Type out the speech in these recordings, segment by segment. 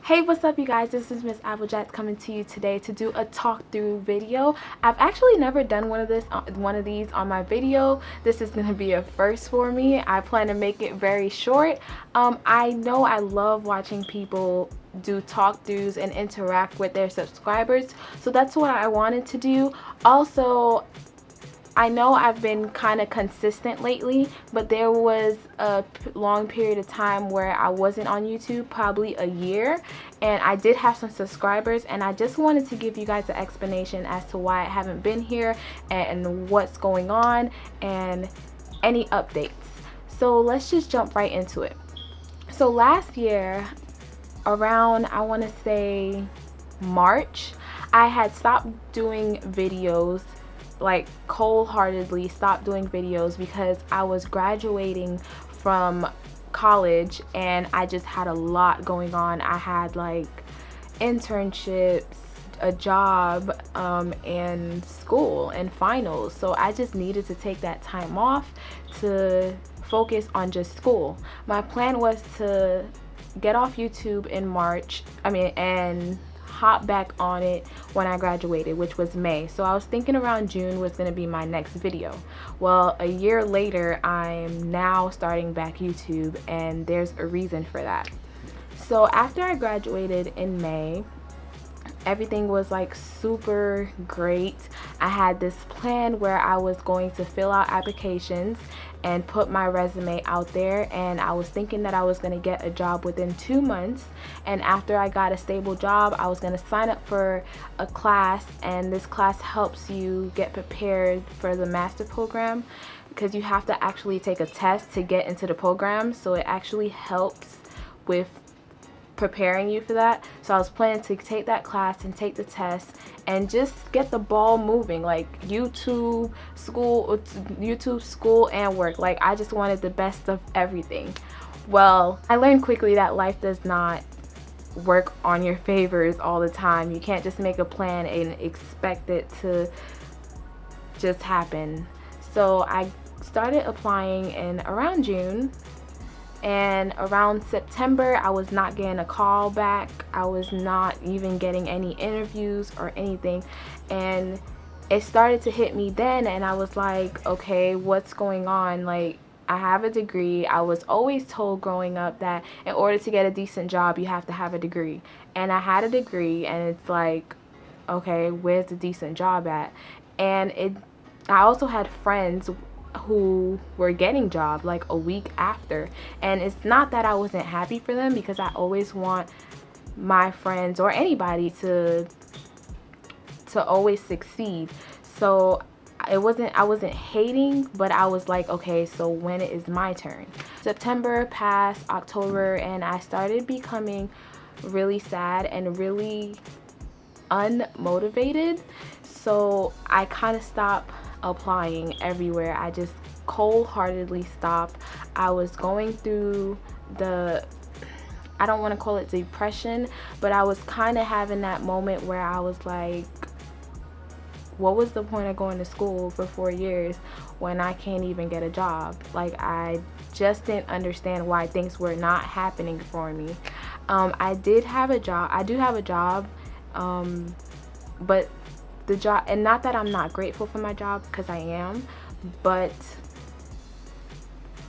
Hey, what's up you guys? This is Miss Applejack coming to you today to do a talk through video. I've actually never done one of these on my video. This is going to be a first for me. I plan to make it very short. I know I love watching people do talk throughs and interact with their subscribers, so that's what I wanted to do. Also, I know I've been kind of consistent lately, but there was a long period of time where I wasn't on YouTube, probably a year, and I did have some subscribers, and I just wanted to give you guys an explanation as to why I haven't been here and what's going on and any updates. So let's just jump right into it. So last year, around, I want to say March, I had stopped doing videos, like cold-heartedly stopped doing videos, because I was graduating from college and I just had a lot going on. I had like internships, a job, and school and finals, so I just needed to take that time off to focus on just school. My plan was to get off YouTube in March, and hop back on it when I graduated, which was May. So I was thinking around June was going to be my next video. Well, a year later, I'm now starting back YouTube, and there's a reason for that. So after I graduated in May, everything was like super great. I had this plan where I was going to fill out applications and put my resume out there, and I was thinking that I was going to get a job within 2 months, and after I got a stable job, I was going to sign up for a class, and this class helps you get prepared for the master program, because you have to actually take a test to get into the program, so it actually helps with preparing you for that. So I was planning to take that class and take the test and just get the ball moving, like YouTube, school and work. Like, I just wanted the best of everything. Well, I learned quickly that life does not work on your favors all the time. You can't just make a plan and expect it to just happen. So I started applying in around June, and around September I was not getting a call back. I was not even getting any interviews or anything, and it started to hit me then, and I was like, okay, what's going on? Like, I have a degree. I was always told growing up that in order to get a decent job you have to have a degree, and I had a degree, and it's like, okay, where's the decent job at? And I also had friends who were getting jobs like a week after, and it's not that I wasn't happy for them, because I always want my friends or anybody to always succeed. So I wasn't hating, but I was like, okay, so when it is my turn? September passed, October, and I started becoming really sad and really unmotivated. So I kind of stopped applying everywhere. I just cold-heartedly stopped. I was going through I don't want to call it depression, but I was kind of having that moment where I was like, what was the point of going to school for 4 years when I can't even get a job? Like, I just didn't understand why things were not happening for me. I do have a job, but the job, and not that I'm not grateful for my job, because I am, but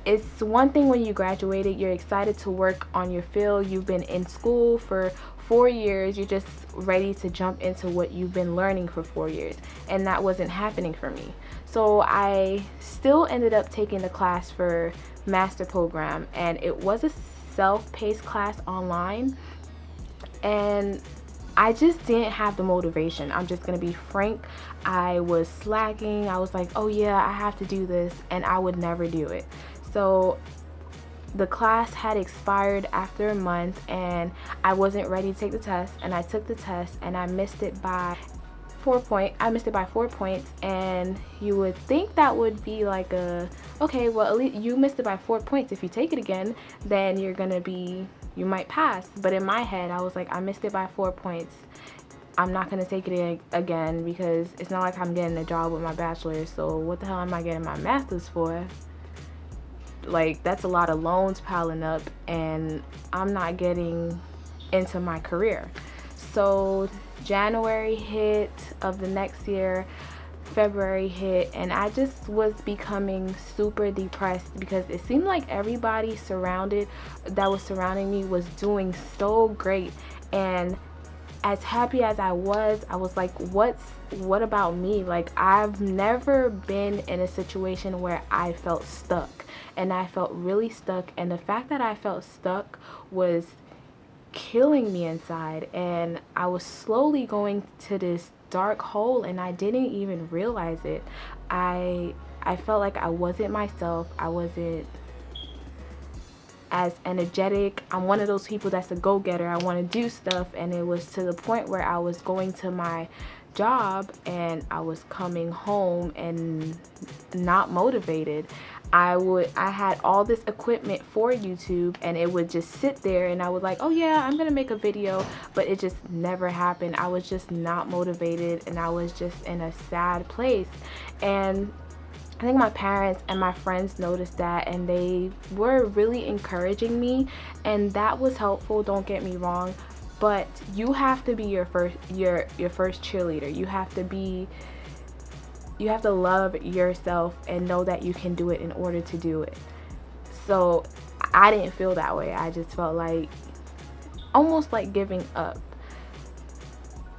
it's one thing when you graduated, you're excited to work on your field, you've been in school for 4 years, you're just ready to jump into what you've been learning for 4 years, and that wasn't happening for me. So I still ended up taking the class for master program, and it was a self-paced class online, and I just didn't have the motivation. I'm just gonna be frank. I was slacking. I was like, oh yeah, I have to do this, and I would never do it. So the class had expired after a month, and I wasn't ready to take the test, and I took the test and I missed it by 4 points, and you would think that would be like okay, well, at least you missed it by 4 points. If you take it again, then you might pass. But in my head, I was like, I missed it by 4 points. I'm not gonna take it again, because it's not like I'm getting a job with my bachelor's, so what the hell am I getting my master's for? Like, that's a lot of loans piling up, and I'm not getting into my career. So January hit of the next year, February hit, and I just was becoming super depressed because it seemed like everybody that was surrounding me was doing so great. And as happy as I was like, what about me? Like, I've never been in a situation where I felt stuck, and I felt really stuck, and the fact that I felt stuck was killing me inside, and I was slowly going to this dark hole, and I didn't even realize it. I felt like I wasn't myself. I wasn't as energetic. I'm one of those people that's a go-getter. I want to do stuff, and it was to the point where I was going to my job and I was coming home and not motivated. I had all this equipment for YouTube, and it would just sit there, and I would like, oh yeah, I'm gonna make a video, but it just never happened. I was just not motivated, and I was just in a sad place. And I think my parents and my friends noticed that, and they were really encouraging me, and that was helpful, don't get me wrong, but you have to be your first cheerleader. You have to love yourself and know that you can do it in order to do it. So I didn't feel that way. I just felt like almost like giving up.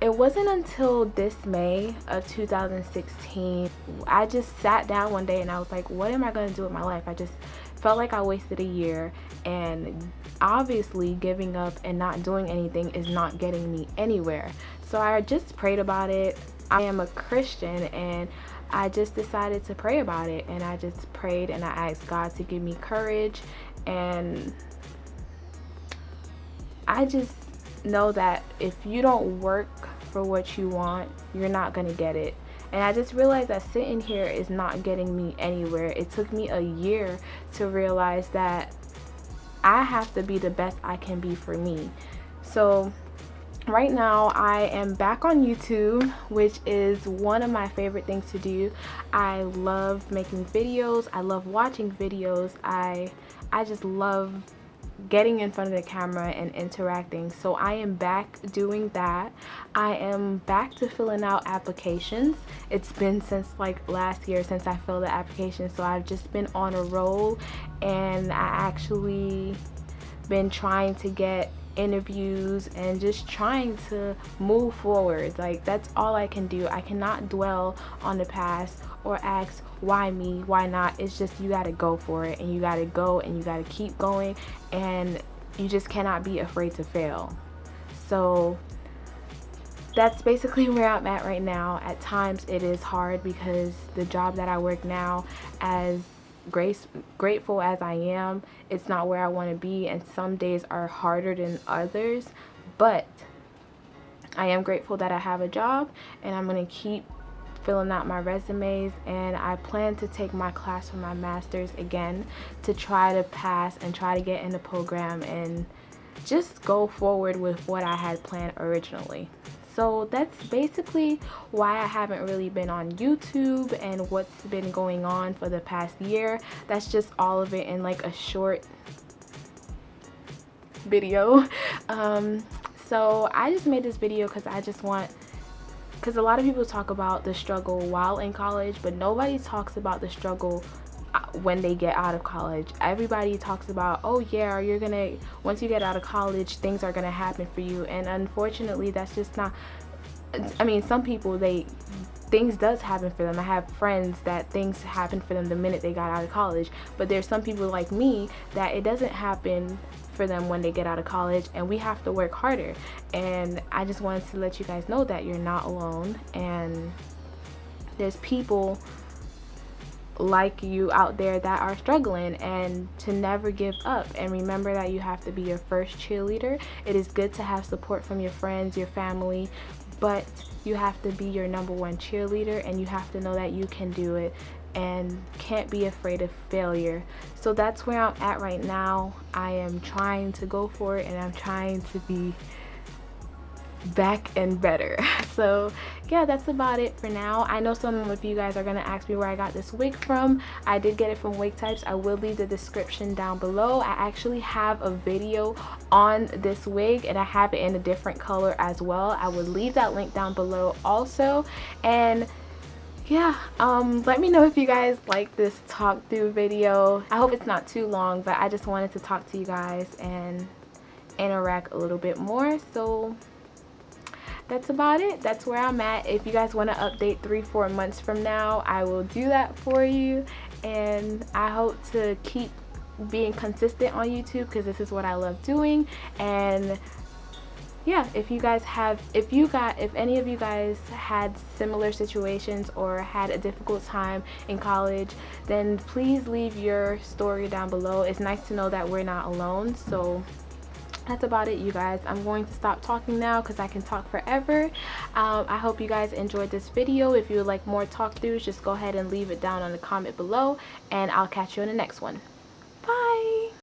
It wasn't until this May of 2016, I just sat down one day and I was like, what am I going to do with my life? I just felt like I wasted a year, and obviously giving up and not doing anything is not getting me anywhere. So I just prayed about it. I am a Christian, and I just decided to pray about it, and I just prayed and I asked God to give me courage. And I just know that if you don't work for what you want, you're not gonna get it. And I just realized that sitting here is not getting me anywhere. It took me a year to realize that I have to be the best I can be for me. So right now I am back on YouTube, which is one of my favorite things to do. I love making videos. I love watching videos. I just love getting in front of the camera and interacting. So I am back doing that. I am back to filling out applications. It's been since like last year since I filled the application, so I've just been on a roll, and I actually been trying to get interviews and just trying to move forward. Like, that's all I can do. I cannot dwell on the past or ask why me, why not. It's just, you gotta go for it, and you gotta go, and you gotta keep going, and you just cannot be afraid to fail. So that's basically where I'm at right now. At times it is hard because the job that I work now, as grateful as I am, it's not where I want to be, and some days are harder than others, but I am grateful that I have a job, and I'm going to keep filling out my resumes, and I plan to take my class for my master's again to try to pass and try to get in the program and just go forward with what I had planned originally. So that's basically why I haven't really been on YouTube and what's been going on for the past year. That's just all of it in like a short video. So I just made this video because a lot of people talk about the struggle while in college, but nobody talks about the struggle when they get out of college. Everybody talks about, oh yeah, once you get out of college, things are gonna happen for you, and unfortunately that's just not. I mean, some people, things does happen for them. I have friends that things happen for them the minute they got out of college, but there's some people like me that it doesn't happen for them when they get out of college, and we have to work harder. And I just wanted to let you guys know that you're not alone, and there's people like you out there that are struggling, and to never give up. And remember that you have to be your first cheerleader. It is good to have support from your friends, your family, but you have to be your #1 cheerleader, and you have to know that you can do it and can't be afraid of failure. So that's where I'm at right now. I am trying to go for it, and I'm trying to be back and better. So yeah, that's about it for now. I know some of you guys are gonna ask me where I got this wig from. I did get it from Wig Types. I will leave the description down below. I actually have a video on this wig and I have it in a different color as well. I will leave that link down below also. And yeah, let me know if you guys like this talk through video. I hope it's not too long, but I just wanted to talk to you guys and interact a little bit more. So that's about it. That's where I'm at. If you guys want to update 3-4 months from now, I will do that for you. And I hope to keep being consistent on YouTube because this is what I love doing. And yeah, if any of you guys had similar situations or had a difficult time in college, then please leave your story down below. It's nice to know that we're not alone. So that's about it, you guys. I'm going to stop talking now because I can talk forever. I hope you guys enjoyed this video. If you would like more talk throughs, just go ahead and leave it down on the comment below, and I'll catch you in the next one.